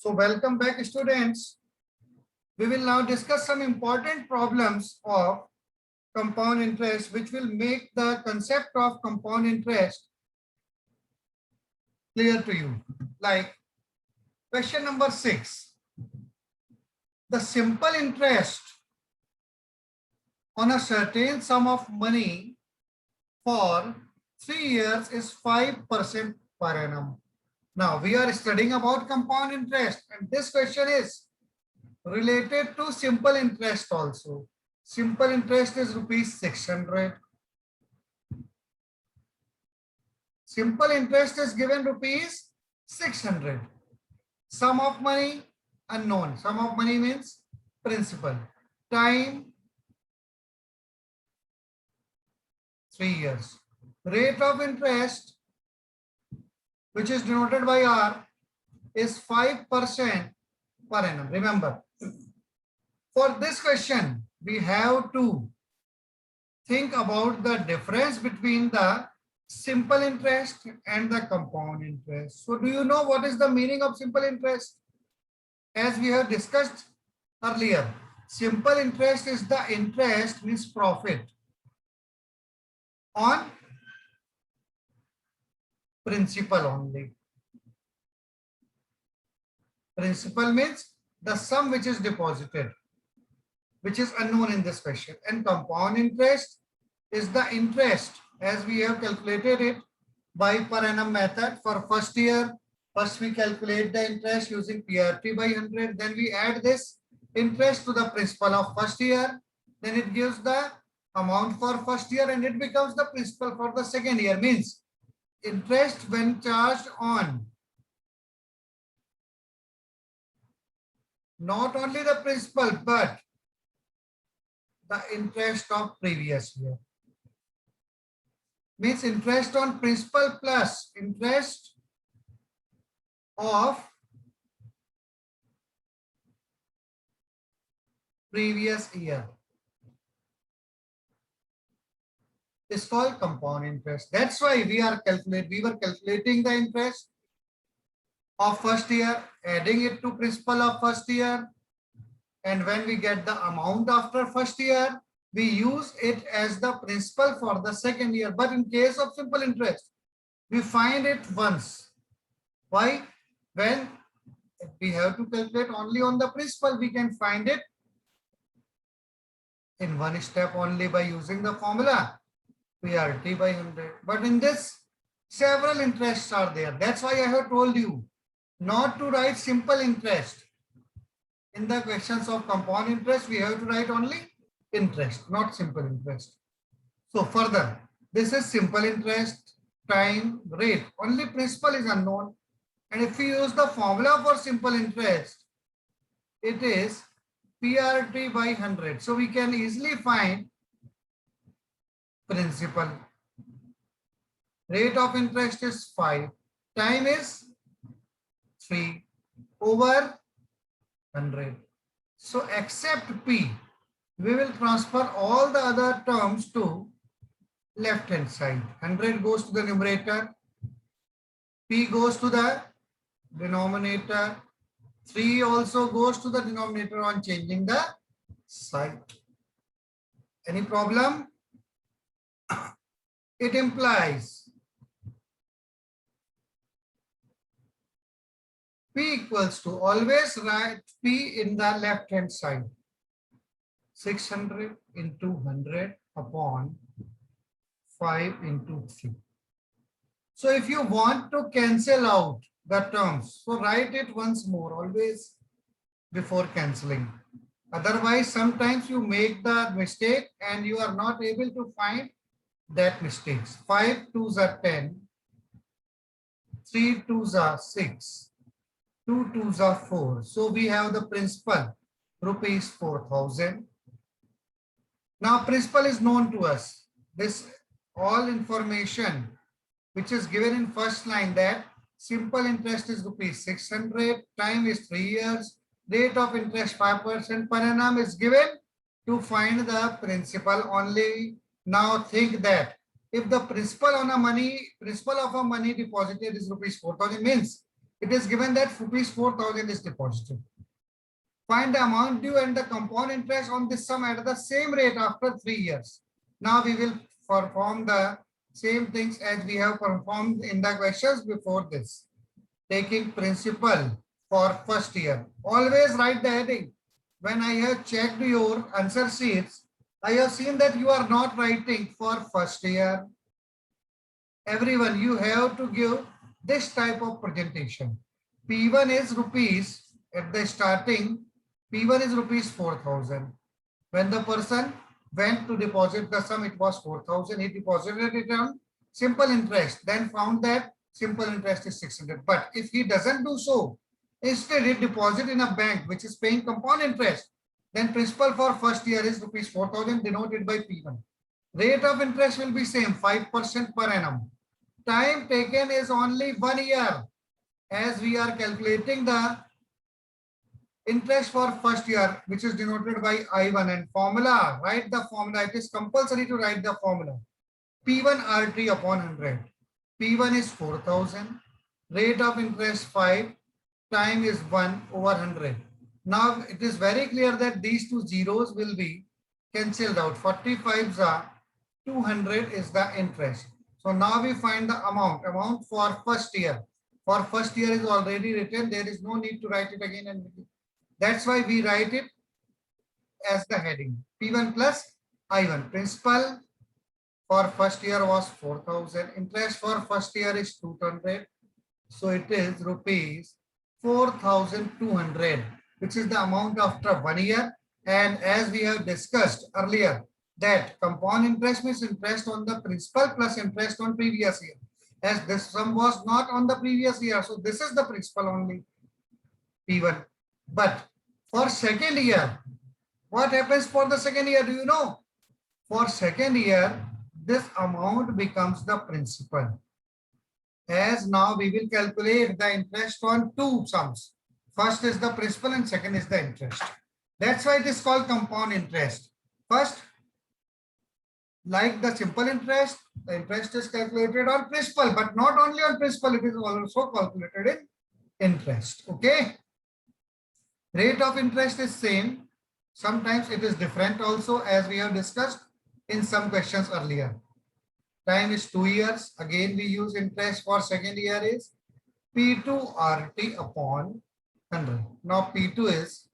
So welcome back, students. We will now discuss some important problems of compound interest, which will make the concept of compound interest clear to you. Like question number 6. The simple interest on a certain sum of money for 3 years is 5% per annum. Now we are studying about compound interest, and this question is related to simple interest also. Simple interest is rupees 600. Simple interest is given rupees 600. Sum of money unknown. Sum of money means principal. Time 3 years. Rate of interest, which is denoted by R, is 5% per annum. Remember, for this question, we have to think about the difference between the simple interest and the compound interest. So do you know what is the meaning of simple interest? As we have discussed earlier, simple interest is the interest means profit on principal only. Principal means the sum which is deposited, which is unknown in this question. And compound interest is the interest as we have calculated it by per annum method. For first year, first we calculate the interest using PRT by 100. Then we add this interest to the principal of first year. Then it gives the amount for first year and it becomes the principal for the second year. Means interest when charged on not only the principal but the interest of previous year. Means interest on principal plus interest of previous year is called compound interest. That's why we were calculating the interest of first year, adding it to principal of first year, and when we get the amount after first year, we use it as the principal for the second year. But in case of simple interest, we find it once. Why? When we have to calculate only on the principal, we can find it in one step only by using the formula PRT by 100. But in this, several interests are there. That's why I have told you not to write simple interest. In the questions of compound interest, we have to write only interest, not simple interest. So further, this is simple interest, time, rate. Only principal is unknown. And if we use the formula for simple interest, it is PRT by 100. So we can easily find principal. Rate of interest is 5. Time is 3 over 100. So except P, we will transfer all the other terms to left hand side. 100 goes to the numerator. P goes to the denominator. 3 also goes to the denominator on changing the side. Any problem? It implies P equals to, always write P in the left hand side. 600 into 100 upon 5 into 3. So if you want to cancel out the terms, so write it once more, always before cancelling. Otherwise, sometimes you make the mistake and you are not able to find that mistakes. 5 2s are 10, 3 2s are 6, 2 2s are 4. So we have the principal rupees 4,000. Now principal is known to us. This all information which is given in first line, that simple interest is rupees 600, time is 3 years, rate of interest 5% per annum is given to find the principal only. Now think that if the principal of a money deposited is rupees 4,000, means It is given that rupees 4,000 is deposited. Find the amount due and the compound interest on this sum at the same rate after 3 years. Now we will perform the same things as we have performed in the questions before this. Taking principal for first year. Always write the heading. When I have checked your answer sheets, I have seen that you are not writing for first year. Everyone, you have to give this type of presentation. P1 is rupees at the starting. P1 is rupees 4,000. When the person went to deposit the sum, it was 4,000. He deposited it on simple interest, then found that simple interest is 600. But if he doesn't do so, instead he deposit in a bank which is paying compound interest, then principal for first year is rupees 4,000 denoted by P1. Rate of interest will be same, 5% per annum. Time taken is only 1 year, as we are calculating the interest for first year, which is denoted by I1, and formula, write the formula. It is compulsory to write the formula. P1 RT upon 100. P1 is 4,000. Rate of interest 5. Time is 1 over 100. Now it is very clear that these two zeros will be cancelled out. 45 are 200 is the interest. So now we find the amount for first year. For first year is already written. There is no need to write it again and again. That's why we write it as the heading. P1 plus I1. Principal for first year was 4,000. Interest for first year is 200. So it is rupees 4,200, which is the amount after 1 year. And as we have discussed earlier, that compound interest means interest on the principal plus interest on previous year. As this sum was not on the previous year, so this is the principal only, P1. But for second year, what happens for the second year? Do you know? For second year, this amount becomes the principal. As now we will calculate the interest on two sums. First is the principal and second is the interest. That's why it is called compound interest. First, like the simple interest, the interest is calculated on principal, but not only on principal, it is also calculated in interest. Okay. Rate of interest is same. Sometimes it is different also, as we have discussed in some questions earlier. Time is 2 years. Again, we use interest for second year is P2 RT upon 100. Now P2 is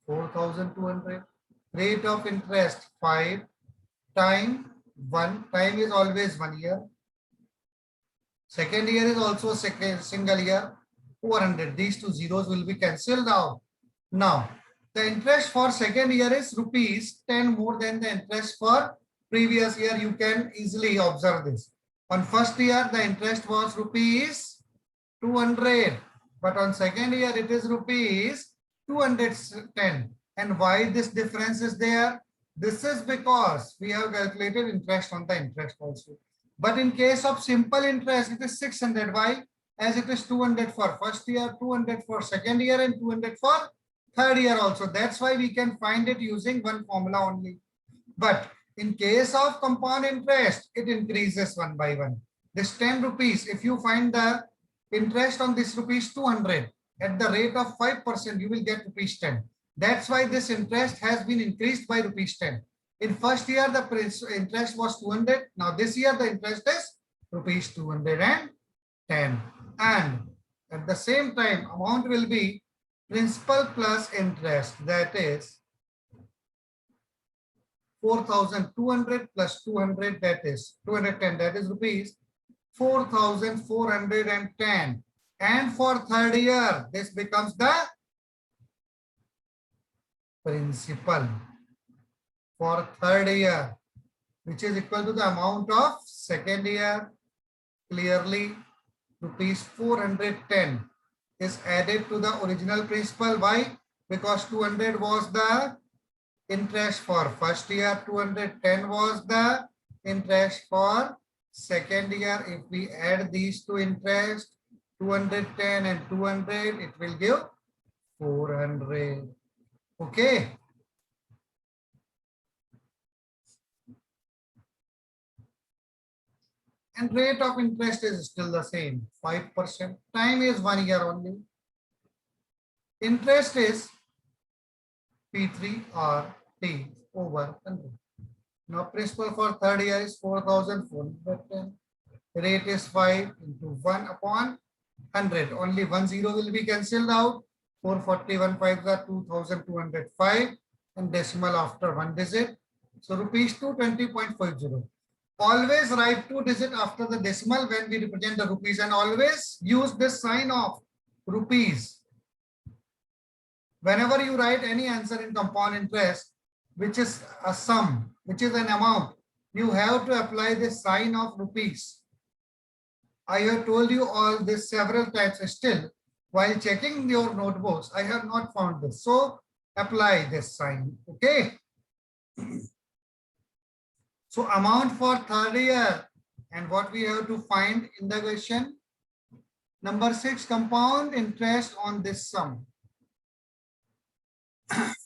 4,200. Rate of interest 5. Time 1. Time is always 1 year. Second year is also single year. 400. These two zeros will be cancelled out. Now, the interest for second year is rupees 10 more than the interest for previous year. You can easily observe this. On first year, the interest was rupees 200, but on second year, it is rupees 210. And why this difference is there? This is because we have calculated interest on the interest also. But in case of simple interest, it is 600. Why? As it is 200 for first year, 200 for second year, and 200 for third year also. That's why we can find it using one formula only. But in case of compound interest, it increases one by one. This 10 rupees, if you find the interest on this rupees 200 at the rate of 5%, you will get rupees 10. That's why this interest has been increased by rupees 10. In first year, the interest was 200. Now this year, the interest is rupees 210. And at the same time, amount will be principal plus interest, that is 4,200 plus 200, that is 210, that is rupees 4,410. And for third year, this becomes the principal for third year, which is equal to the amount of second year. Clearly, rupees 410 is added to the original principal. Why? Because 200 was the interest for first year, 210 was the interest for second year. If we add these two interest, 210 and 200, it will give 400. Okay. and rate of interest is still the same, 5%. Time is 1 year only. Interest is P3 or T over 100. Now principal for third year is 4,410. Rate is 5 into 1 upon 100. Only 1 0 will be cancelled out. 441 5 are 2,205 and decimal after one digit. So rupees 220.50. Always write 2 digit after the decimal when we represent the rupees, and always use this sign of rupees. Whenever you write any answer in compound interest, which is a sum, which is an amount, you have to apply the sign of rupees. I have told you all this several times. Still, while checking your notebooks, I have not found this. So apply this sign. Okay. So amount for third year, and what we have to find in the question. Number 6, compound interest on this sum.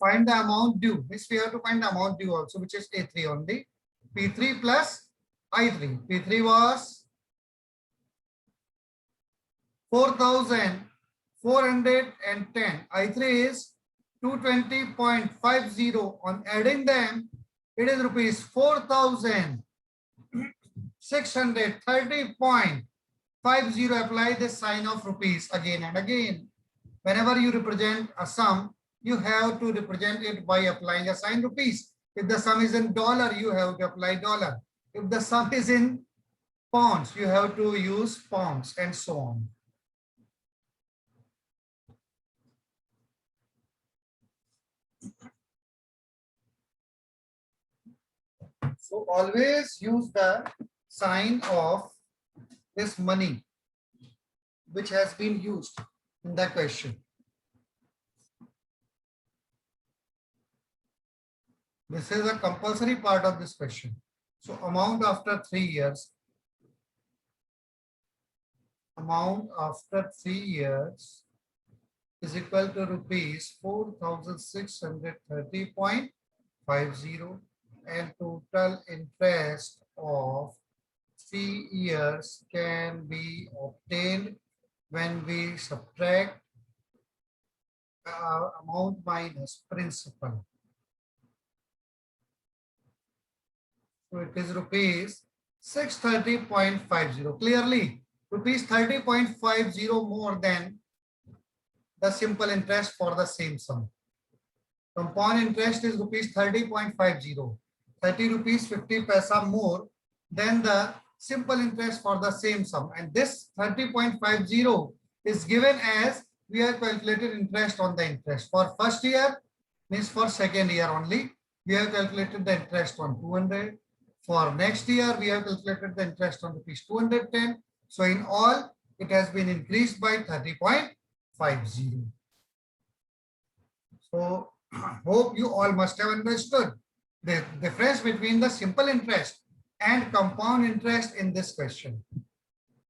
Find the amount due. Means we have to find the amount due also, which is A3 only. P3 plus I3. P3 was 4,410. I3 is 220.50. On adding them, it is rupees 4,630.50. Apply the sign of rupees again and again. Whenever you represent a sum, you have to represent it by applying a sign rupees. If the sum is in dollar, you have to apply dollar. If the sum is in pounds, you have to use pounds, and so on. So always use the sign of this money, which has been used in the question. This is a compulsory part of this question. So amount after 3 years. Amount after 3 years is equal to rupees 4,630.50, and total interest of 3 years can be obtained when we subtract amount minus principal. So it is rupees 630.50. Clearly, rupees 30.50 more than the simple interest for the same sum. Compound interest is rupees 30.50. 30 rupees 50 paisa more than the simple interest for the same sum. And this 30.50 is given as we have calculated interest on the interest. For first year, means for second year only, we have calculated the interest on 200. For next year, we have calculated the interest on rupees 210. So in all, it has been increased by 30.50. So hope you all must have understood the difference between the simple interest and compound interest in this question.